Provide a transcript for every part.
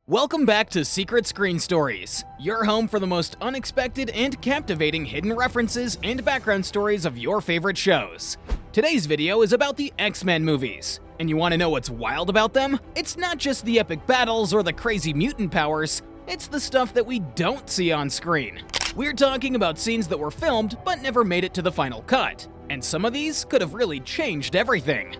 Welcome back to Secret Screen Stories, your home for the most unexpected and captivating hidden references and background stories of your favorite shows. Today's video is about the X-Men movies, and you want to know what's wild about them? It's not just the epic battles or the crazy mutant powers, it's the stuff that we don't see on screen. We're talking about scenes that were filmed but never made it to the final cut, and some of these could have really changed everything.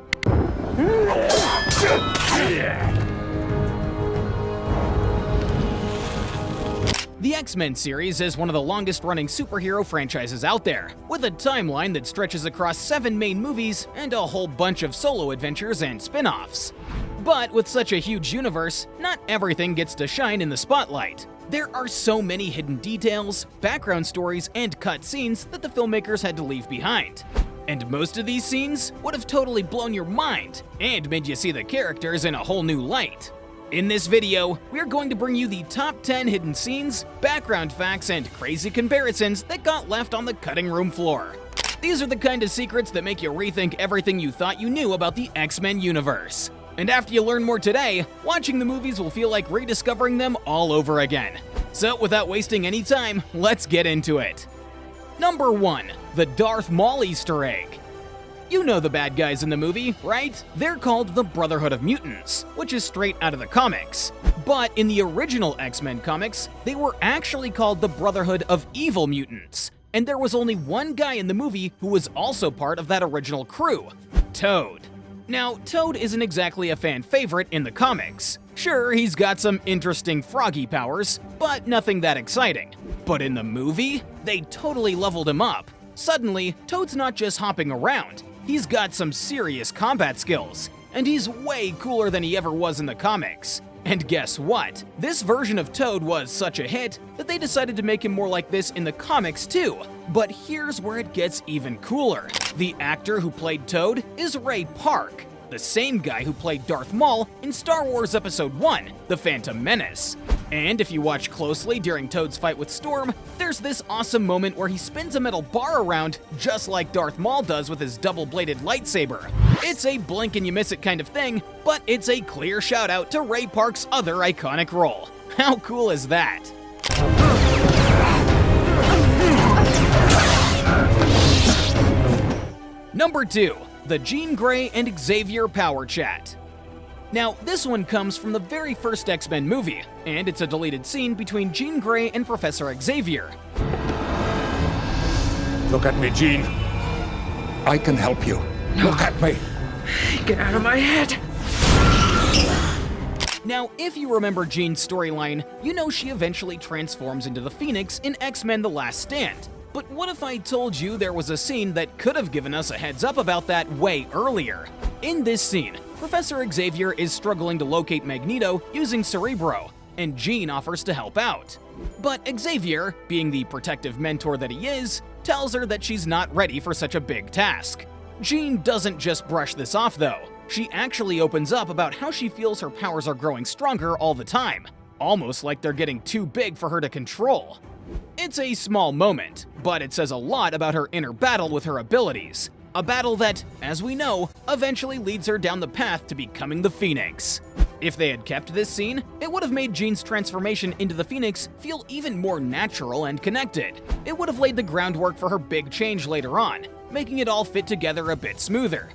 The X-Men series is one of the longest-running superhero franchises out there, with a timeline that stretches across 7 main movies and a whole bunch of solo adventures and spin-offs. But with such a huge universe, not everything gets to shine in the spotlight. There are so many hidden details, background stories, and cut scenes that the filmmakers had to leave behind. And most of these scenes would have totally blown your mind and made you see the characters in a whole new light. In this video, we're going to bring you the top 10 hidden scenes, background facts, and crazy comparisons that got left on the cutting room floor. These are the kind of secrets that make you rethink everything you thought you knew about the X-Men universe. And after you learn more today, watching the movies will feel like rediscovering them all over again. So without wasting any time, let's get into it. Number 1. The Darth Maul Easter egg. You know the bad guys in the movie, right? They're called the Brotherhood of Mutants, which is straight out of the comics. But in the original X-Men comics, they were actually called the Brotherhood of Evil Mutants. And there was only one guy in the movie who was also part of that original crew, Toad. Now, Toad isn't exactly a fan favorite in the comics. Sure, he's got some interesting froggy powers, but nothing that exciting. But in the movie, they totally leveled him up. Suddenly, Toad's not just hopping around. He's got some serious combat skills, and he's way cooler than he ever was in the comics. And guess what? This version of Toad was such a hit that they decided to make him more like this in the comics too. But here's where it gets even cooler. The actor who played Toad is Ray Park, the same guy who played Darth Maul in Star Wars Episode 1, The Phantom Menace. And if you watch closely during Toad's fight with Storm, there's this awesome moment where he spins a metal bar around just like Darth Maul does with his double-bladed lightsaber. It's a blink and you miss it kind of thing, but it's a clear shout out to Ray Park's other iconic role. How cool is that? Number 2. The Jean Grey and Xavier Power Chat. Now, this one comes from the very first X-Men movie, and it's a deleted scene between Jean Grey and Professor Xavier. Look at me, Jean. I can help you. No. Look at me. Get out of my head. Now, if you remember Jean's storyline, you know she eventually transforms into the Phoenix in X-Men The Last Stand. But what if I told you there was a scene that could have given us a heads up about that way earlier? In this scene, Professor Xavier is struggling to locate Magneto using Cerebro, and Jean offers to help out. But Xavier, being the protective mentor that he is, tells her that she's not ready for such a big task. Jean doesn't just brush this off though. She actually opens up about how she feels her powers are growing stronger all the time, almost like they're getting too big for her to control. It's a small moment, but it says a lot about her inner battle with her abilities. A battle that, as we know, eventually leads her down the path to becoming the Phoenix. If they had kept this scene, it would have made Jean's transformation into the Phoenix feel even more natural and connected. It would have laid the groundwork for her big change later on, making it all fit together a bit smoother.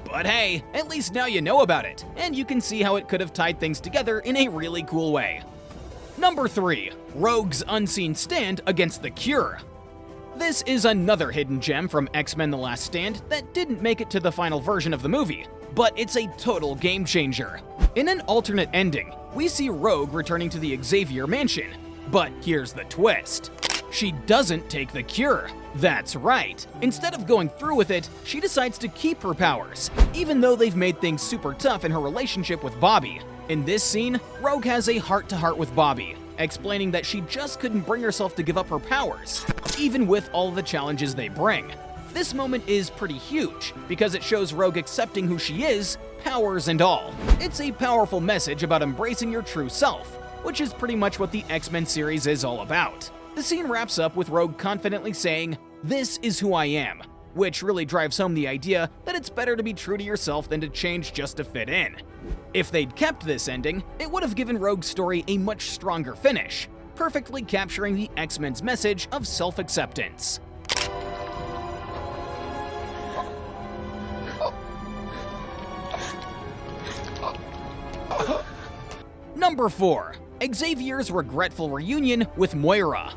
But hey, at least now you know about it, and you can see how it could have tied things together in a really cool way. Number 3. Rogue's unseen stand against the Cure. This is another hidden gem from X-Men The Last Stand that didn't make it to the final version of the movie, but it's a total game changer. In an alternate ending, we see Rogue returning to the Xavier mansion, but here's the twist. She doesn't take the cure. That's right. Instead of going through with it, she decides to keep her powers, even though they've made things super tough in her relationship with Bobby. In this scene, Rogue has a heart-to-heart with Bobby, explaining that she just couldn't bring herself to give up her powers, even with all the challenges they bring. This moment is pretty huge, because it shows Rogue accepting who she is, powers and all. It's a powerful message about embracing your true self, which is pretty much what the X-Men series is all about. The scene wraps up with Rogue confidently saying, "This is who I am. which really drives home the idea that it's better to be true to yourself than to change just to fit in. If they'd kept this ending, it would have given Rogue's story a much stronger finish, perfectly capturing the X-Men's message of self-acceptance. Number 4. Xavier's regretful reunion with Moira.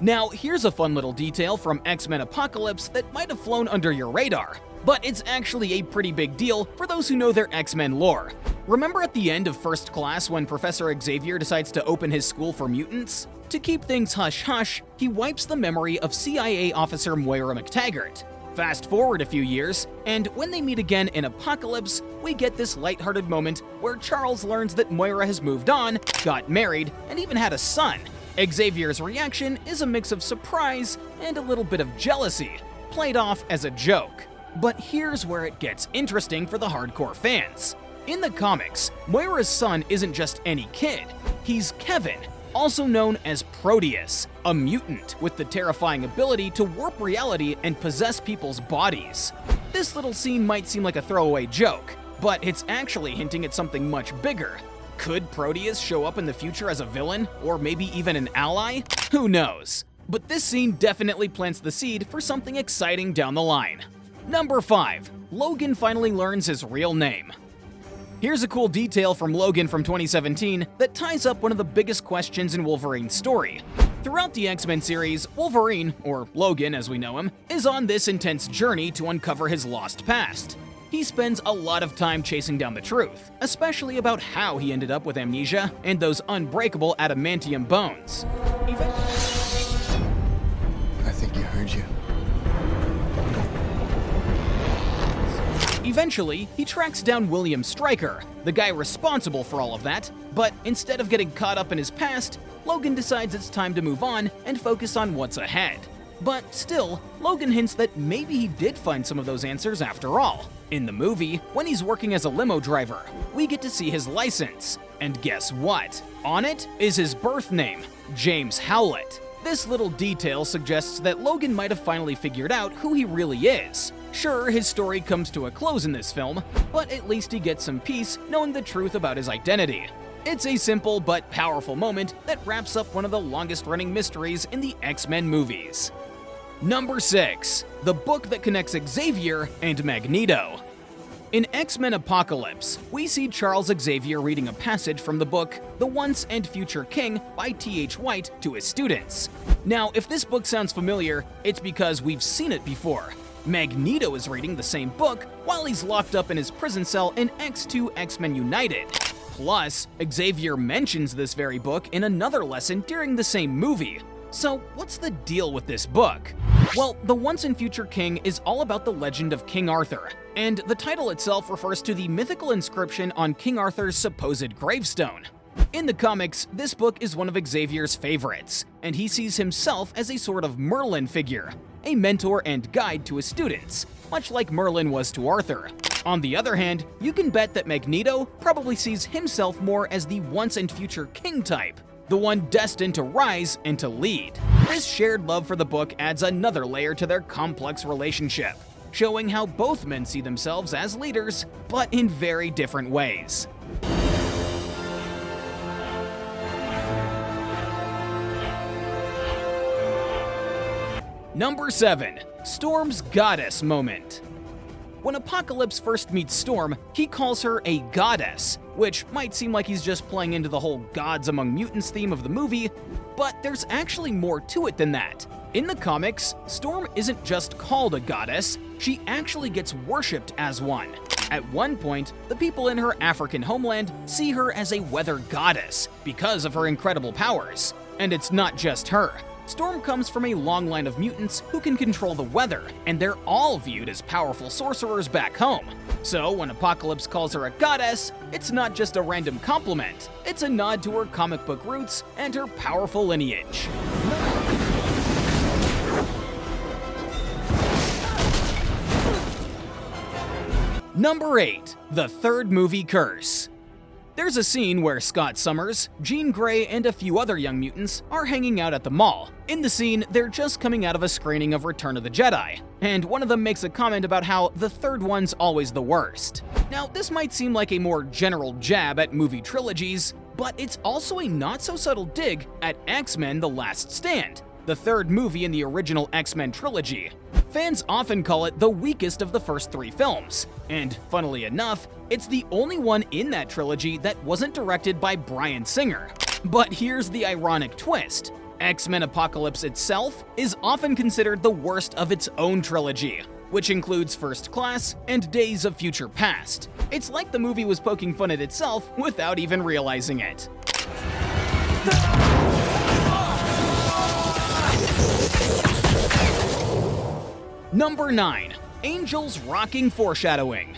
Now, here's a fun little detail from X-Men Apocalypse that might have flown under your radar, but it's actually a pretty big deal for those who know their X-Men lore. Remember at the end of First Class when Professor Xavier decides to open his school for mutants? To keep things hush-hush, he wipes the memory of CIA officer Moira McTaggart. Fast forward a few years, and when they meet again in Apocalypse, we get this lighthearted moment where Charles learns that Moira has moved on, got married, and even had a son. Xavier's reaction is a mix of surprise and a little bit of jealousy, played off as a joke. But here's where it gets interesting for the hardcore fans. In the comics, Moira's son isn't just any kid, he's Kevin, also known as Proteus, a mutant with the terrifying ability to warp reality and possess people's bodies. This little scene might seem like a throwaway joke, but it's actually hinting at something much bigger. Could Proteus show up in the future as a villain, or maybe even an ally? Who knows? But this scene definitely plants the seed for something exciting down the line. Number 5. Logan finally learns his real name. Here's a cool detail from Logan from 2017 that ties up one of the biggest questions in Wolverine's story. Throughout the X-Men series, Wolverine, or Logan as we know him, is on this intense journey to uncover his lost past. He spends a lot of time chasing down the truth, especially about how he ended up with amnesia and those unbreakable adamantium bones. I think you heard you. Eventually, he tracks down William Stryker, the guy responsible for all of that, but instead of getting caught up in his past, Logan decides it's time to move on and focus on what's ahead. But still, Logan hints that maybe he did find some of those answers after all. In the movie, when he's working as a limo driver, we get to see his license. And guess what? On it is his birth name, James Howlett. This little detail suggests that Logan might have finally figured out who he really is. Sure, his story comes to a close in this film, but at least he gets some peace knowing the truth about his identity. It's a simple but powerful moment that wraps up one of the longest-running mysteries in the X-Men movies. Number 6. The book that connects Xavier and Magneto. In X-Men Apocalypse, we see Charles Xavier reading a passage from the book The Once and Future King by T.H. White to his students. Now, if this book sounds familiar, it's because we've seen it before. Magneto is reading the same book while he's locked up in his prison cell in X2 X-Men United. Plus, Xavier mentions this very book in another lesson during the same movie. So, what's the deal with this book? Well, The Once and Future King is all about the legend of King Arthur, and the title itself refers to the mythical inscription on King Arthur's supposed gravestone. In the comics, this book is one of Xavier's favorites, and he sees himself as a sort of Merlin figure, a mentor and guide to his students, much like Merlin was to Arthur. On the other hand, you can bet that Magneto probably sees himself more as the Once and Future King type, the one destined to rise and to lead. This shared love for the book adds another layer to their complex relationship, showing how both men see themselves as leaders, but in very different ways. Number 7. Storm's goddess moment. When Apocalypse first meets Storm, he calls her a goddess, which might seem like he's just playing into the whole gods among mutants theme of the movie, but there's actually more to it than that. In the comics, Storm isn't just called a goddess, she actually gets worshipped as one. At one point, the people in her African homeland see her as a weather goddess because of her incredible powers. And it's not just her. Storm comes from a long line of mutants who can control the weather, and they're all viewed as powerful sorcerers back home. So when Apocalypse calls her a goddess, it's not just a random compliment, it's a nod to her comic book roots and her powerful lineage. Number 8. The third movie curse. There's a scene where Scott Summers, Jean Grey, and a few other young mutants are hanging out at the mall. In the scene, they're just coming out of a screening of Return of the Jedi, and one of them makes a comment about how the third one's always the worst. Now, this might seem like a more general jab at movie trilogies, but it's also a not-so-subtle dig at X-Men: The Last Stand, the third movie in the original X-Men trilogy. Fans often call it the weakest of the first three films, and funnily enough, it's the only one in that trilogy that wasn't directed by Bryan Singer. But here's the ironic twist. X-Men Apocalypse itself is often considered the worst of its own trilogy, which includes First Class and Days of Future Past. It's like the movie was poking fun at itself without even realizing it. Number 9. Angel's Rocking Foreshadowing.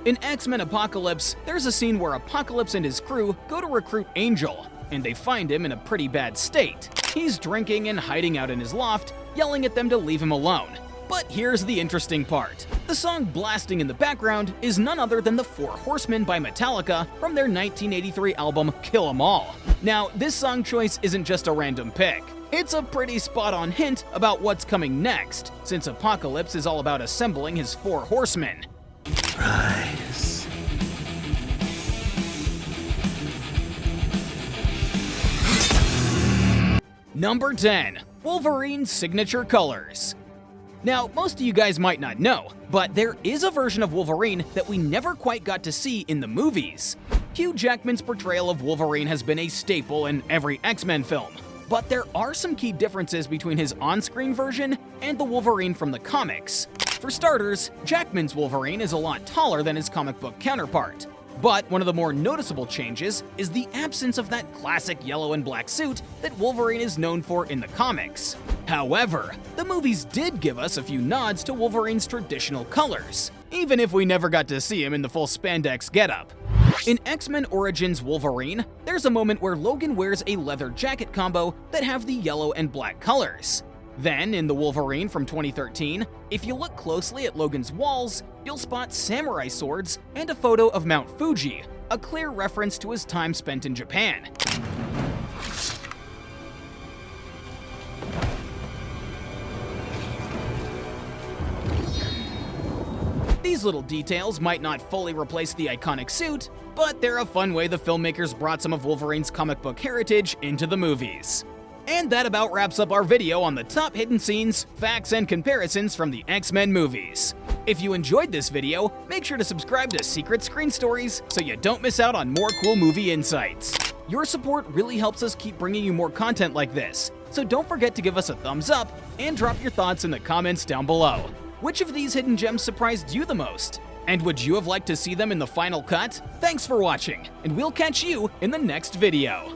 In X-Men Apocalypse, there's a scene where Apocalypse and his crew go to recruit Angel, and they find him in a pretty bad state. He's drinking and hiding out in his loft, yelling at them to leave him alone. But here's the interesting part. The song blasting in the background is none other than the Four Horsemen by Metallica from their 1983 album Kill 'Em All. Now, this song choice isn't just a random pick. It's a pretty spot-on hint about what's coming next, since Apocalypse is all about assembling his Four Horsemen. Rise. Number 10. Wolverine's Signature Colors. Now, most of you guys might not know, but there is a version of Wolverine that we never quite got to see in the movies. Hugh Jackman's portrayal of Wolverine has been a staple in every X-Men film, but there are some key differences between his on-screen version and the Wolverine from the comics. For starters, Jackman's Wolverine is a lot taller than his comic book counterpart. But one of the more noticeable changes is the absence of that classic yellow and black suit that Wolverine is known for in the comics. However, the movies did give us a few nods to Wolverine's traditional colors, even if we never got to see him in the full spandex getup. In X-Men Origins Wolverine, there's a moment where Logan wears a leather jacket combo that have the yellow and black colors. Then, in the Wolverine from 2013, if you look closely at Logan's walls, you'll spot samurai swords and a photo of Mount Fuji, a clear reference to his time spent in Japan. These little details might not fully replace the iconic suit, but they're a fun way the filmmakers brought some of Wolverine's comic book heritage into the movies. And that about wraps up our video on the top hidden scenes, facts, and comparisons from the X-Men movies. If you enjoyed this video, make sure to subscribe to Secret Screen Stories so you don't miss out on more cool movie insights. Your support really helps us keep bringing you more content like this, so don't forget to give us a thumbs up and drop your thoughts in the comments down below. Which of these hidden gems surprised you the most? And would you have liked to see them in the final cut? Thanks for watching, and we'll catch you in the next video.